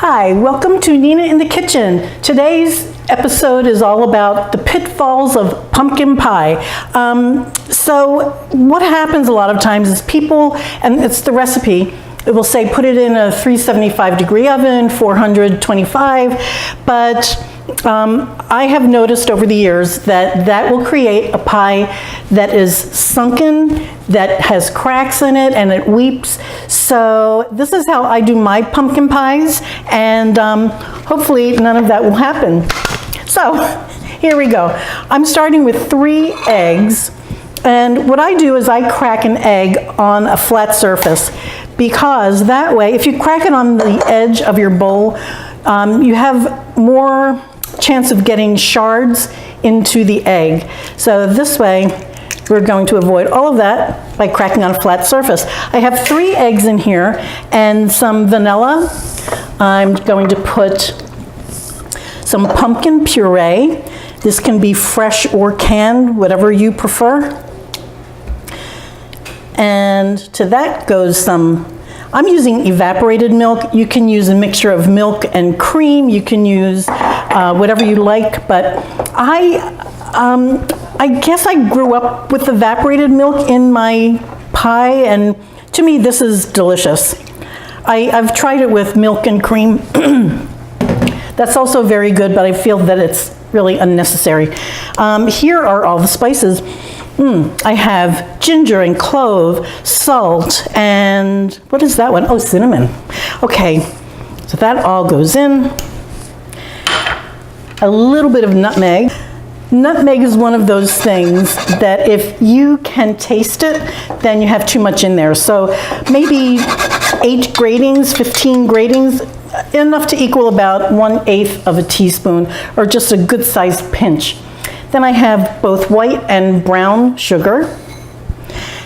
Hi, welcome to Nina in the Kitchen. Today's episode is all about the pitfalls of pumpkin pie. So what happens a lot of times is people, and it's the recipe, it will say put it in a 375 degree oven, 425, but I have noticed over the years that that will create a pie that is sunken, that has cracks in it, and it weeps. So this is how I do my pumpkin pies, and hopefully none of that will happen. So here we go. I'm starting with 3 eggs, and what I do is I crack an egg on a flat surface, because that way, if you crack it on the edge of your bowl, you have more chance of getting shards into the egg. So this way, we're going to avoid all of that by cracking on a flat surface. I have 3 eggs in here and some vanilla. I'm going to put some pumpkin puree. This can be fresh or canned, whatever you prefer. And to that goes some, I'm using evaporated milk. You can use a mixture of milk and cream. You can use whatever you like, but I guess I grew up with evaporated milk in my pie, and to me this is delicious. I've tried it with milk and cream. That's also very good, but I feel that it's really unnecessary. Here are all the spices. I have ginger and clove, salt, and what is that one? Oh, cinnamon. Okay, so that all goes in. A little bit of nutmeg. Nutmeg is one of those things that if you can taste it, then you have too much in there. So maybe 8 gratings, 15 gratings, enough to equal about 1/8 of a teaspoon, or just a good sized pinch. Then I have both white and brown sugar.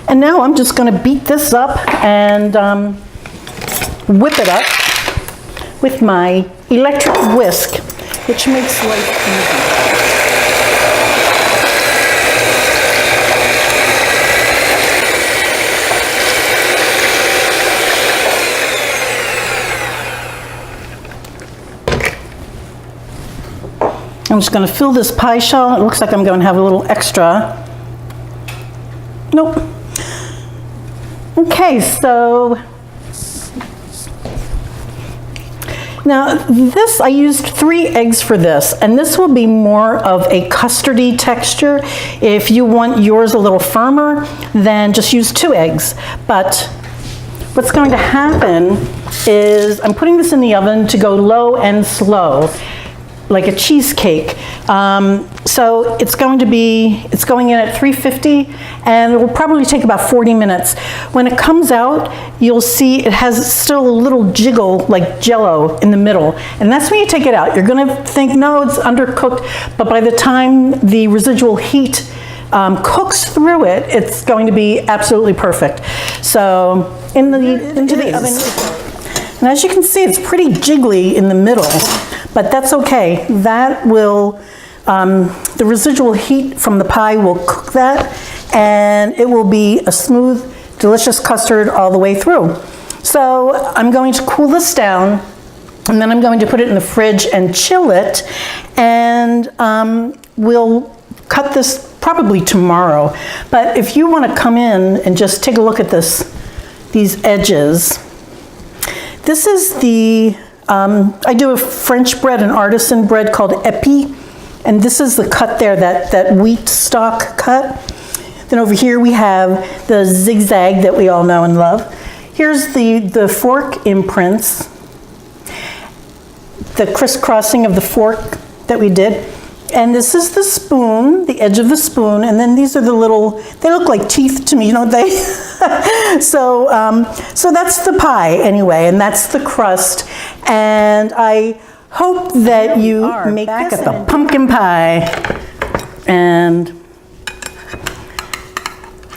And now I'm just going to beat this up and whip it up with my electric whisk, which makes life easy. I'm just going to fill this pie shell. It looks like I'm going to have a little extra. Nope. Okay, so now this, I used 3 eggs for this, and this will be more of a custardy texture. If you want yours a little firmer, then just use 2 eggs. But what's going to happen is I'm putting this in the oven to go low and slow, like a cheesecake. So it's going in at 350, and it will probably take about 40 minutes. When it comes out, you'll see it has still a little jiggle like Jell-O in the middle, and that's when you take it out. You're gonna think, no, it's undercooked, but by the time the residual heat cooks through it, it's going to be absolutely perfect. So into the oven. And as you can see, it's pretty jiggly in the middle, but that's okay. That will, the residual heat from the pie will cook that, and it will be a smooth, delicious custard all the way through. So I'm going to cool this down, and then I'm going to put it in the fridge and chill it, and we'll cut this probably tomorrow. But if you want to come in and just take a look at these edges. This is the, I do a French bread, an artisan bread called épi, and this is the cut there, that wheat stalk cut. Then over here we have the zigzag that we all know and love. Here's the fork imprints, the crisscrossing of the fork that we did. And this is the spoon, the edge of the spoon, and then these are the little, they look like teeth to me, don't they? So that's the pie anyway, and that's the crust. And I hope that you make back at the pumpkin pie. And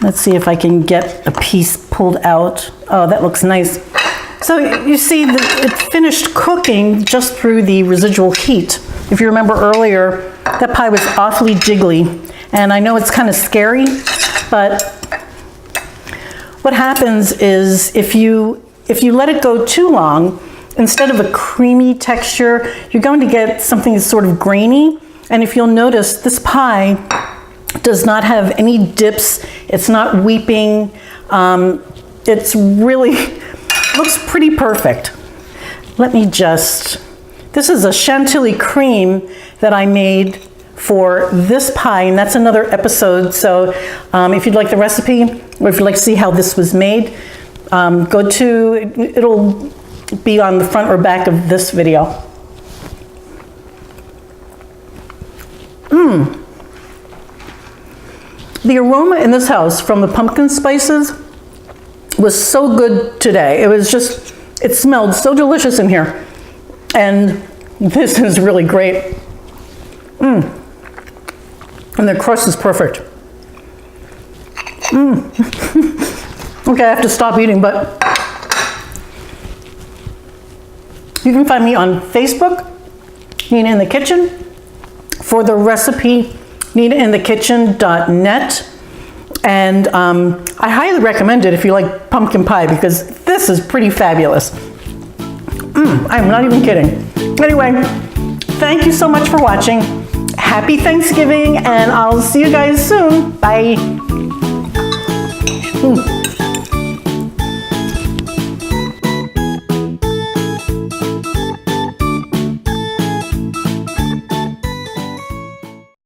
let's see if I can get a piece pulled out. Oh, that looks nice. So you see it finished cooking just through the residual heat. If you remember earlier, that pie was awfully jiggly. And I know it's kind of scary, but what happens is if you let it go too long, instead of a creamy texture, you're going to get something that's sort of grainy. And if you'll notice, this pie does not have any dips. It's not weeping. It's really, looks pretty perfect. Let me just, this is a chantilly cream that I made for this pie, and that's another episode. So if you'd like the recipe, or if you'd like to see how this was made, go to, it'll be on the front or back of this video. The aroma in this house from the pumpkin spices was so good today. It was just, it smelled so delicious in here. And this is really great. And the crust is perfect. Okay, I have to stop eating, but you can find me on Facebook, Nina in the Kitchen, for the recipe, ninainthekitchen.net. And I highly recommend it if you like pumpkin pie, because this is pretty fabulous. I'm not even kidding. Anyway, thank you so much for watching. Happy Thanksgiving, and I'll see you guys soon. Bye.